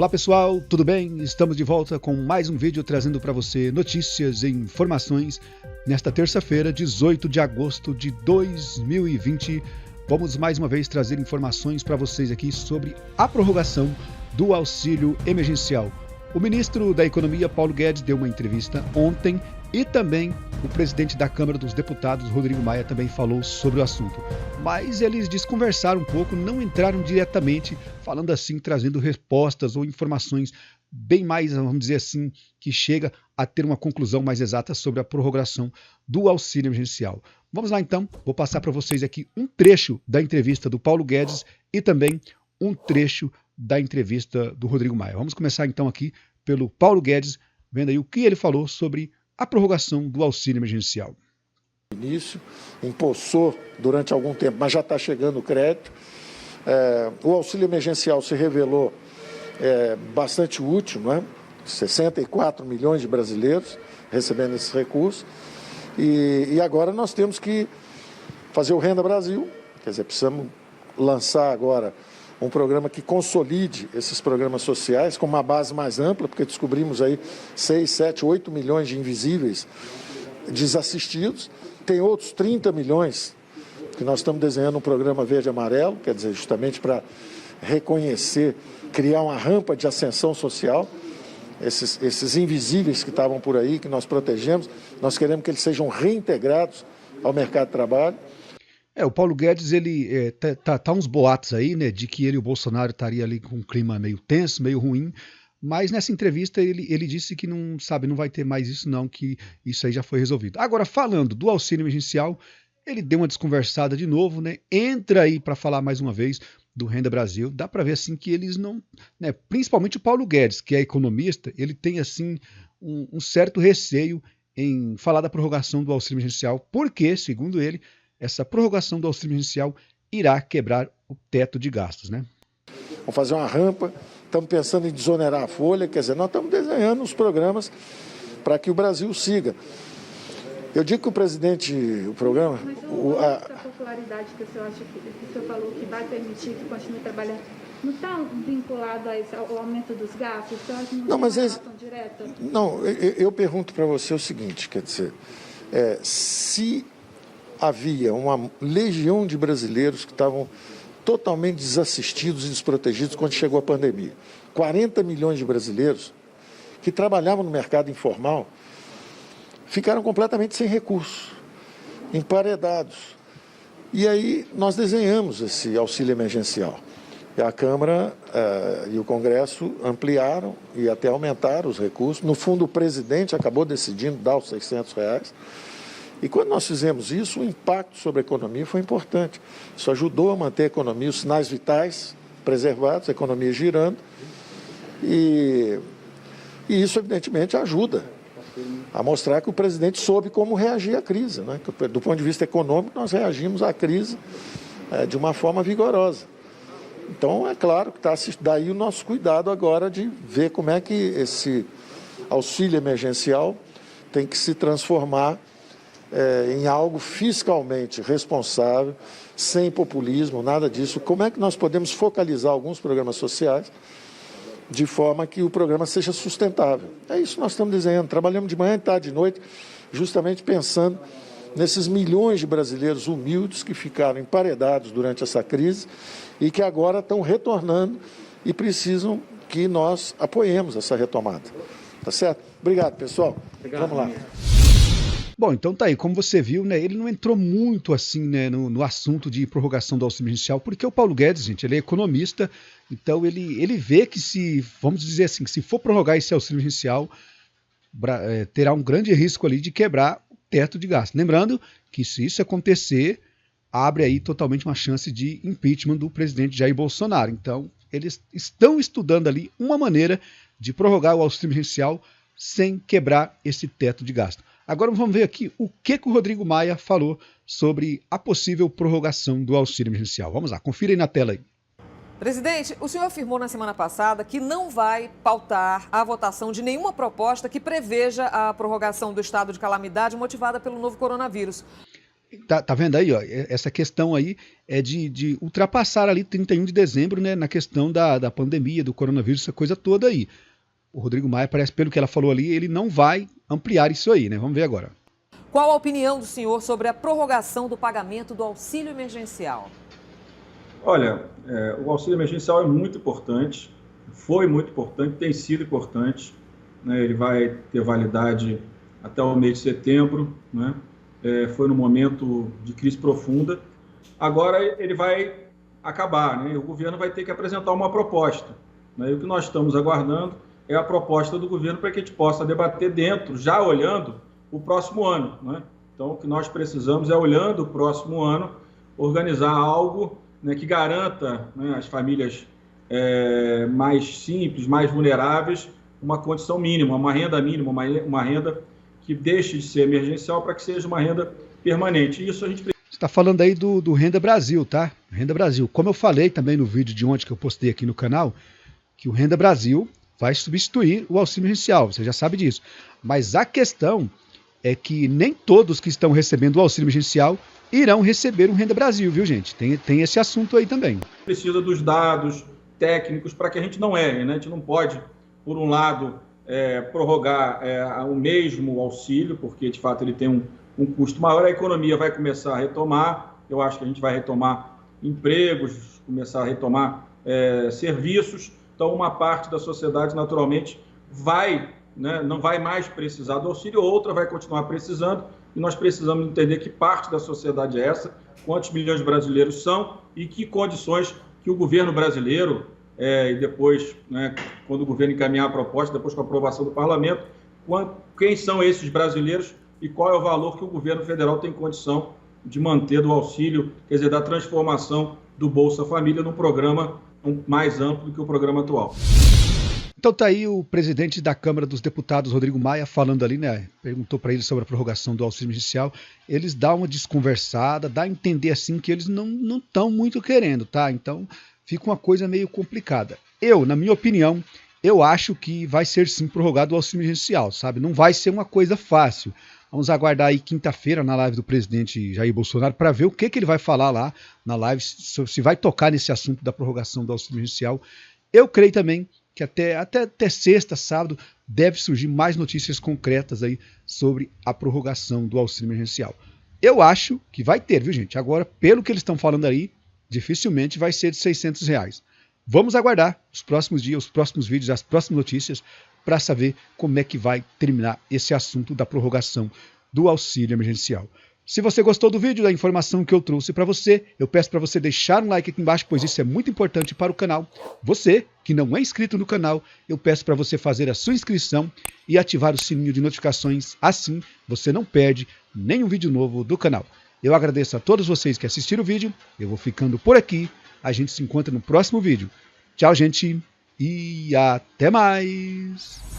Olá pessoal, tudo bem? Estamos de volta com mais um vídeo trazendo para você notícias e informações nesta terça-feira, 18 de agosto de 2020. Vamos mais uma vez trazer informações para vocês aqui sobre a prorrogação do auxílio emergencial. O ministro da Economia, Paulo Guedes, deu uma entrevista ontem e também o presidente da Câmara dos Deputados, Rodrigo Maia, também falou sobre o assunto. Mas eles desconversaram um pouco, não entraram diretamente, falando assim, trazendo respostas ou informações bem mais, vamos dizer assim, que chega a ter uma conclusão mais exata sobre a prorrogação do auxílio emergencial. Vamos lá então, vou passar para vocês aqui um trecho da entrevista do Paulo Guedes e também um trecho da entrevista do Rodrigo Maia. Vamos começar então aqui pelo Paulo Guedes, vendo aí o que ele falou sobre a prorrogação do auxílio emergencial. Início, impulsou durante algum tempo, mas já está chegando o crédito. O auxílio emergencial se revelou bastante útil, não é? 64 milhões de brasileiros recebendo esses recursos. E agora nós temos que fazer o Renda Brasil, quer dizer, precisamos lançar agora um programa que consolide esses programas sociais com uma base mais ampla, porque descobrimos aí 6, 7, 8 milhões de invisíveis desassistidos. Tem outros 30 milhões que nós estamos desenhando um programa verde e amarelo, quer dizer, justamente para reconhecer, criar uma rampa de ascensão social. Esses invisíveis que estavam por aí, que nós protegemos, nós queremos que eles sejam reintegrados ao mercado de trabalho. O Paulo Guedes, ele tá uns boatos aí, né, de que ele e o Bolsonaro estaria ali com um clima meio tenso, meio ruim, mas nessa entrevista ele disse que não vai ter mais isso não, que isso aí já foi resolvido. Agora, falando do auxílio emergencial, ele deu uma desconversada de novo, né, entra aí para falar mais uma vez do Renda Brasil, dá para ver assim que eles não, né, principalmente o Paulo Guedes, que é economista, ele tem assim um certo receio em falar da prorrogação do auxílio emergencial, porque, segundo ele, essa prorrogação do auxílio emergencial irá quebrar o teto de gastos, né? Vamos fazer uma rampa, estamos pensando em desonerar a folha, quer dizer, nós estamos desenhando os programas para que o Brasil siga. Eu digo que o programa... Mas a popularidade que o senhor acha que o senhor falou que vai permitir que continue trabalhando, não está vinculado ao aumento dos gastos? O senhor acha que não tem uma relação direta? Não, eu pergunto para você o seguinte, quer dizer, se havia uma legião de brasileiros que estavam totalmente desassistidos e desprotegidos quando chegou a pandemia. 40 milhões de brasileiros que trabalhavam no mercado informal ficaram completamente sem recursos, emparedados. E aí nós desenhamos esse auxílio emergencial. E a Câmara e o Congresso ampliaram e até aumentaram os recursos. No fundo, o presidente acabou decidindo dar os R$600. E quando nós fizemos isso, o impacto sobre a economia foi importante. Isso ajudou a manter a economia, os sinais vitais preservados, a economia girando. E isso, evidentemente, ajuda a mostrar que o presidente soube como reagir à crise, né? Do ponto de vista econômico, nós reagimos à crise de uma forma vigorosa. Então, é claro que daí o nosso cuidado agora de ver como é que esse auxílio emergencial tem que se transformar em algo fiscalmente responsável, sem populismo, nada disso. Como é que nós podemos focalizar alguns programas sociais de forma que o programa seja sustentável? É isso que nós estamos desenhando. Trabalhamos de manhã, tarde e noite, justamente pensando nesses milhões de brasileiros humildes que ficaram emparedados durante essa crise e que agora estão retornando e precisam que nós apoiemos essa retomada. Tá certo? Obrigado, pessoal. Obrigado. Vamos lá. Bom, então tá aí, como você viu, né, ele não entrou muito assim, né, no assunto de prorrogação do auxílio emergencial, porque o Paulo Guedes, gente, ele é economista, então ele vê que se, vamos dizer assim, que se for prorrogar esse auxílio emergencial, terá um grande risco ali de quebrar o teto de gasto. Lembrando que se isso acontecer, abre aí totalmente uma chance de impeachment do presidente Jair Bolsonaro. Então, eles estão estudando ali uma maneira de prorrogar o auxílio emergencial sem quebrar esse teto de gasto. Agora vamos ver aqui o que o Rodrigo Maia falou sobre a possível prorrogação do auxílio emergencial. Vamos lá, confira aí na tela aí. Presidente, o senhor afirmou na semana passada que não vai pautar a votação de nenhuma proposta que preveja a prorrogação do estado de calamidade motivada pelo novo coronavírus. Tá vendo aí, ó, essa questão aí é de ultrapassar ali 31 de dezembro, né, na questão da pandemia, do coronavírus, essa coisa toda aí. O Rodrigo Maia, parece, pelo que ela falou ali, ele não vai ampliar isso aí, né? Vamos ver agora. Qual a opinião do senhor sobre a prorrogação do pagamento do auxílio emergencial? Olha, o auxílio emergencial é muito importante, foi muito importante, tem sido importante, né? Ele vai ter validade até o mês de setembro, né? Foi num momento de crise profunda. Agora ele vai acabar, né? O governo vai ter que apresentar uma proposta, né? E o que nós estamos aguardando é a proposta do governo para que a gente possa debater dentro, já olhando o próximo ano, né? Então, o que nós precisamos é, olhando o próximo ano, organizar algo, né, que garanta, né, às famílias mais simples, mais vulneráveis, uma condição mínima, uma renda mínima, uma renda que deixe de ser emergencial para que seja uma renda permanente. Isso a gente precisa. Você está falando aí do Renda Brasil, tá? Renda Brasil. Como eu falei também no vídeo de ontem que eu postei aqui no canal, que o Renda Brasil vai substituir o auxílio emergencial, você já sabe disso. Mas a questão é que nem todos que estão recebendo o auxílio emergencial irão receber o Renda Brasil, viu, gente? Tem esse assunto aí também. Precisa dos dados técnicos para que a gente não erre, né? A gente não pode, por um lado, prorrogar o mesmo auxílio, porque, de fato, ele tem um custo maior. A economia vai começar a retomar, eu acho que a gente vai retomar empregos, começar a retomar serviços. Então, uma parte da sociedade, naturalmente, não vai mais precisar do auxílio, outra vai continuar precisando, e nós precisamos entender que parte da sociedade é essa, quantos milhões de brasileiros são e que condições que o governo brasileiro, e depois, né, quando o governo encaminhar a proposta, depois com a aprovação do parlamento, quem são esses brasileiros e qual é o valor que o governo federal tem condição de manter do auxílio, quer dizer, da transformação do Bolsa Família num programa mais amplo do que o programa atual. Então tá aí o presidente da Câmara dos Deputados, Rodrigo Maia, falando ali, né? Perguntou para ele sobre a prorrogação do auxílio emergencial. Eles dão uma desconversada, dá a entender assim que eles não estão muito querendo, tá? Então fica uma coisa meio complicada. Na minha opinião, eu acho que vai ser sim prorrogado o auxílio emergencial, sabe? Não vai ser uma coisa fácil. Vamos aguardar aí quinta-feira na live do presidente Jair Bolsonaro para ver o que ele vai falar lá na live, se vai tocar nesse assunto da prorrogação do auxílio emergencial. Eu creio também que até sexta, sábado, deve surgir mais notícias concretas aí sobre a prorrogação do auxílio emergencial. Eu acho que vai ter, viu, gente? Agora, pelo que eles estão falando aí, dificilmente vai ser de R$600. Vamos aguardar os próximos dias, os próximos vídeos, as próximas notícias para saber como é que vai terminar esse assunto da prorrogação do auxílio emergencial. Se você gostou do vídeo, da informação que eu trouxe para você, eu peço para você deixar um like aqui embaixo, pois isso é muito importante para o canal. Você que não é inscrito no canal, eu peço para você fazer a sua inscrição e ativar o sininho de notificações, assim você não perde nenhum vídeo novo do canal. Eu agradeço a todos vocês que assistiram o vídeo, eu vou ficando por aqui, a gente se encontra no próximo vídeo. Tchau, gente, e até mais!